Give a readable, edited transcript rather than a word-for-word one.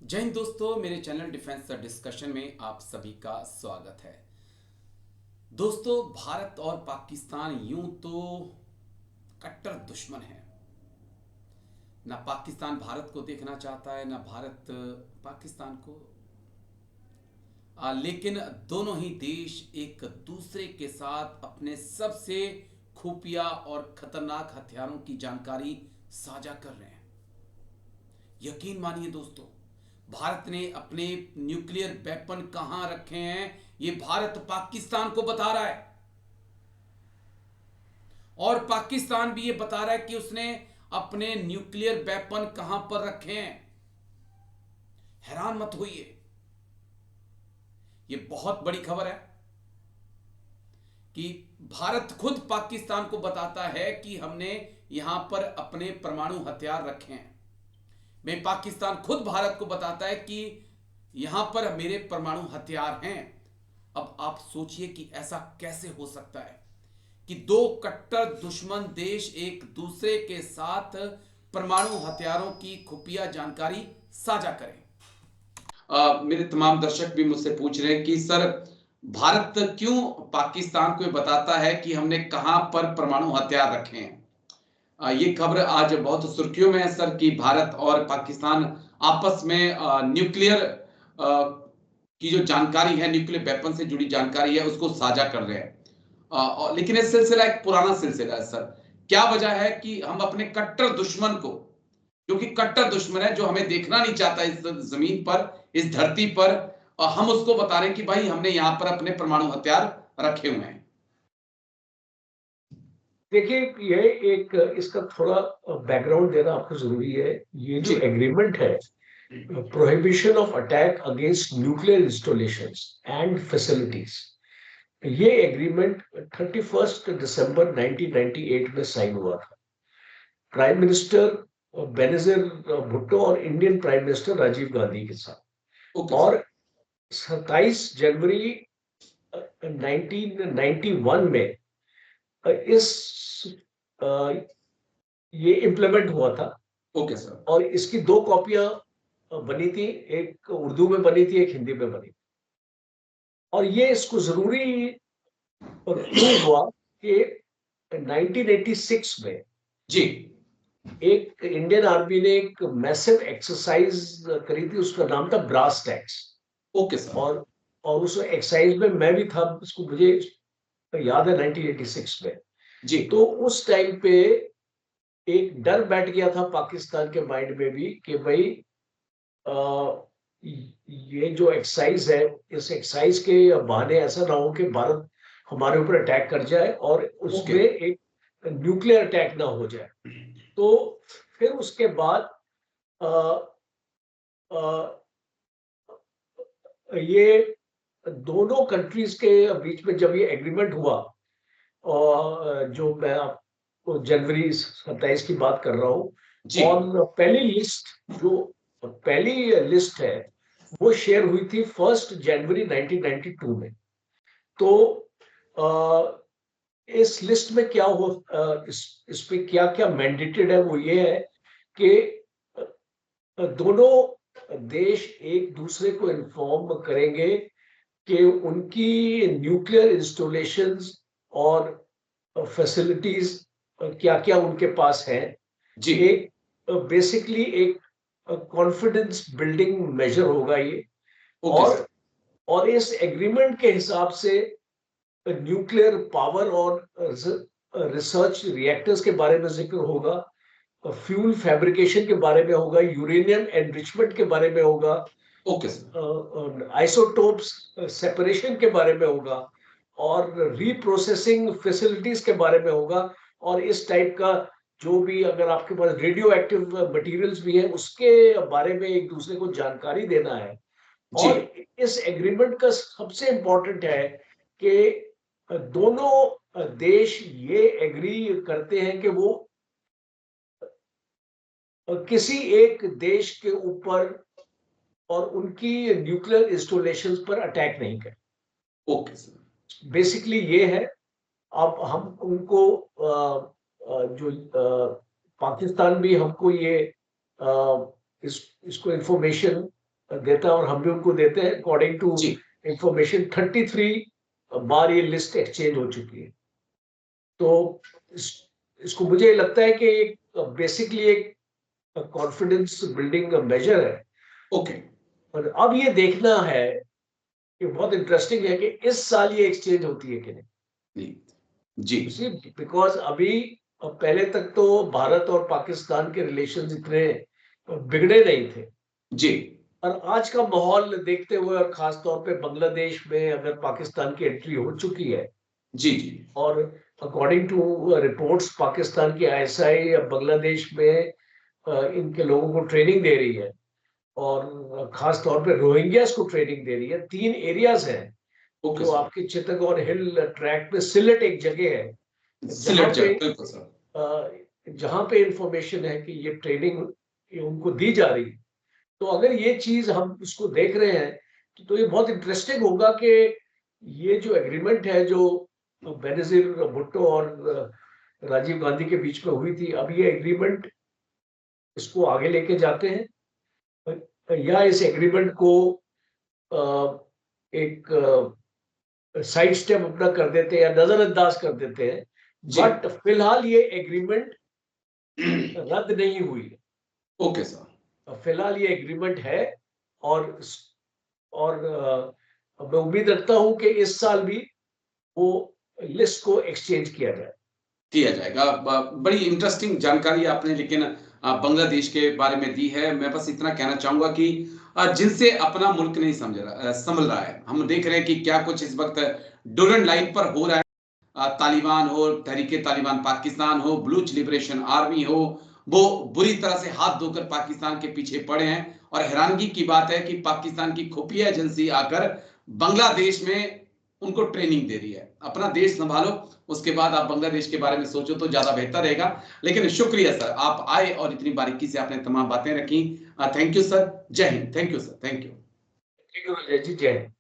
जय हिंद दोस्तों, मेरे चैनल डिफेंस डिस्कशन में आप सभी का स्वागत है। दोस्तों, भारत और पाकिस्तान यूं तो कट्टर दुश्मन है। ना पाकिस्तान भारत को देखना चाहता है, ना भारत पाकिस्तान को। लेकिन दोनों ही देश एक दूसरे के साथ अपने सबसे खुफिया और खतरनाक हथियारों की जानकारी साझा कर रहे हैं। यकीन मानिए दोस्तों, भारत ने अपने न्यूक्लियर वेपन कहां रखे हैं ये भारत पाकिस्तान को बता रहा है, और पाकिस्तान भी ये बता रहा है कि उसने अपने न्यूक्लियर वेपन कहां पर रखे हैं। हैरान मत होइए, ये बहुत बड़ी खबर है कि भारत खुद पाकिस्तान को बताता है कि हमने यहां पर अपने परमाणु हथियार रखे हैं। मैं पाकिस्तान खुद भारत को बताता है कि यहां पर मेरे परमाणु हथियार हैं। अब आप सोचिए कि ऐसा कैसे हो सकता है कि दो कट्टर दुश्मन देश एक दूसरे के साथ परमाणु हथियारों की खुफिया जानकारी साझा करें। मेरे तमाम दर्शक भी मुझसे पूछ रहे हैं कि सर, भारत क्यों पाकिस्तान को बताता है कि हमने कहां पर परमाणु हथियार रखे हैं। ये खबर आज बहुत सुर्खियों में है सर कि भारत और पाकिस्तान आपस में न्यूक्लियर की जो जानकारी है, न्यूक्लियर वेपन से जुड़ी जानकारी है, उसको साझा कर रहे हैं। लेकिन ये सिलसिला एक पुराना सिलसिला है सर। क्या वजह है कि हम अपने कट्टर दुश्मन को, जो कि कट्टर दुश्मन है, जो हमें देखना नहीं चाहता इस जमीन पर, इस धरती पर, हम उसको बता रहे हैं कि भाई हमने यहां पर अपने परमाणु हथियार रखे हुए हैं। देखिए, ये एक इसका थोड़ा बैकग्राउंड देना आपको जरूरी है। ये जो जी। एग्रीमेंट है, prohibition of attack against nuclear installations and facilities, ये एग्रीमेंट 31 दिसंबर 1998 में साइन हुआ था। प्राइम मिनिस्टर बेनजीर भुट्टो और Indian prime minister Rajiv Gandhi के साथ। Okay sir. और 27 जनवरी 1991 में इस अ, ये इम्प्लीमेंट हुआ था। Okay sir. और इसकी दो कॉपियां बनी थी, एक उर्दू में बनी थी, एक हिंदी में बनी थी। और ये इसको जरूरी क्यों हुआ कि 1986 में जी। एक इंडियन आर्मी ने एक मैसिव एक्सरसाइज करी थी, उसका नाम था ब्रास टैक्स। Okay sir. और उस एक्सरसाइज में मैं भी था, उसको मुझे याद है, 1986 में। जी। तो उस टाइम पे एक डर बैठ गया था पाकिस्तान के माइंड में भी कि भाई अ, ये जो एक्सरसाइज है, इस एक्सरसाइज के बहाने ऐसा ना हो कि भारत हमारे ऊपर अटैक कर जाए और ओके। उसमें एक न्यूक्लियर अटैक ना हो जाए। तो फिर उसके बाद अ, अ, ये दोनों कंट्रीज के बीच में जब ये एग्रीमेंट हुआ, और जो मैं आपको जनवरी 27 की बात कर रहा हूँ, जी। और पहली लिस्ट है वो शेयर हुई थी 1 जनवरी 1992 में। तो अ, इस लिस्ट में क्या हो, इस पे क्या क्या मैंडेटेड है, वो ये है कि दोनों देश एक दूसरे को इन्फॉर्म करेंगे कि उनकी न्यूक्लियर इंस्टॉलेशंस और फैसिलिटीज क्या क्या उनके पास है। जी। एक बेसिकली एक कॉन्फिडेंस बिल्डिंग मेजर होगा ये। Okay sir. और इस एग्रीमेंट के हिसाब से न्यूक्लियर पावर और रिसर्च रिएक्टर्स के बारे में जिक्र होगा, फ्यूल फैब्रिकेशन के बारे में होगा, यूरेनियम एनरिचमेंट के बारे में होगा, ओके सर। आइसोटोप्स सेपरेशन के बारे में होगा, और रीप्रोसेसिंग फैसिलिटीज के बारे में होगा। और इस टाइप का जो भी, अगर आपके पास रेडियो एक्टिव मटेरियल्स भी है, उसके बारे में एक दूसरे को जानकारी देना है। जी। और इस एग्रीमेंट का सबसे इंपॉर्टेंट है कि दोनों देश ये एग्री करते हैं कि वो किसी एक देश के ऊपर और उनकी न्यूक्लियर इंस्टॉलेशंस पर अटैक नहीं करें। Okay sir. बेसिकली ये है। अब हम उनको जो पाकिस्तान भी हमको ये इसको इंफॉर्मेशन देता है और हम भी उनको देते हैं। अकॉर्डिंग टू जी इंफॉर्मेशन 33 बार ये लिस्ट एक्सचेंज हो चुकी है। तो इसको मुझे लगता है कि एक बेसिकली एक कॉन्फिडेंस बिल्डिंग मेजर है। ओके और अब ये देखना है कि बहुत इंटरेस्टिंग है कि इस साल ये एक्सचेंज होती है कि नहीं। जी बिकॉज अभी पहले तक तो भारत और पाकिस्तान के रिलेशन इतने बिगड़े नहीं थे। जी और आज का माहौल देखते हुए और खास तौर पे बांग्लादेश में अगर पाकिस्तान की एंट्री हो चुकी है, जी जी और अकॉर्डिंग टू रिपोर्ट्स पाकिस्तान की आईएसआई बांग्लादेश में इनके लोगों को ट्रेनिंग दे रही है, और खास तौर पे रोहिंग्यास को ट्रेनिंग दे रही है। 3 एरियाज हैं ओके जो सर। आपके चित्तौड़ हिल ट्रैक पे, सिलेट एक जगह है जहां सिलेक्ट पे जगह बिल्कुल सर। जहां पे इंफॉर्मेशन है कि ये ट्रेनिंग उनको दी जा रही है। तो अगर ये चीज हम इसको देख रहे हैं तो ये बहुत इंटरेस्टिंग होगा कि ये जो एग्रीमेंट है जो बेनजीर भुट्टो और राजीव गांधी के बीच में हुई थी, अब ये एग्रीमेंट इसको आगे लेके जाते हैं या इस एग्रीमेंट को एक साइड स्टेप अपना कर देते हैं या नजरअंदाज कर देते हैं। जी बट फिलहाल ये एग्रीमेंट रद्द नहीं हुई ओके सर। है, फिलहाल ये एग्रीमेंट है। और मैं उम्मीद रखता हूं कि इस साल भी वो लिस्ट को एक्सचेंज किया जाए। किया जाएगा। बड़ी इंटरेस्टिंग जानकारी आपने लेकिन बांग्लादेश के बारे में दी है। मैं बस इतना कहना चाहूंगा कि जिनसे अपना मुल्क नहीं संभल रहा है, हम देख रहे हैं कि क्या कुछ इस वक्त डोलन लाइन पर हो रहा है। तालिबान हो, तहरीके तालिबान पाकिस्तान हो, बलूच लिबरेशन आर्मी हो, वो बुरी तरह से हाथ धोकर पाकिस्तान के पीछे पड़े हैं। और हैरानगी की बात है कि पाकिस्तान की खुफिया एजेंसी आकर बांग्लादेश में उनको ट्रेनिंग दे रही है। अपना देश संभालो, उसके बाद आप बांग्लादेश के बारे में सोचो तो ज्यादा बेहतर रहेगा। लेकिन शुक्रिया सर, आप आए और इतनी बारीकी से आपने तमाम बातें रखी। थैंक यू सर, जय Hind. Thank you sir, thank you. ठीक है, जय जी, जय।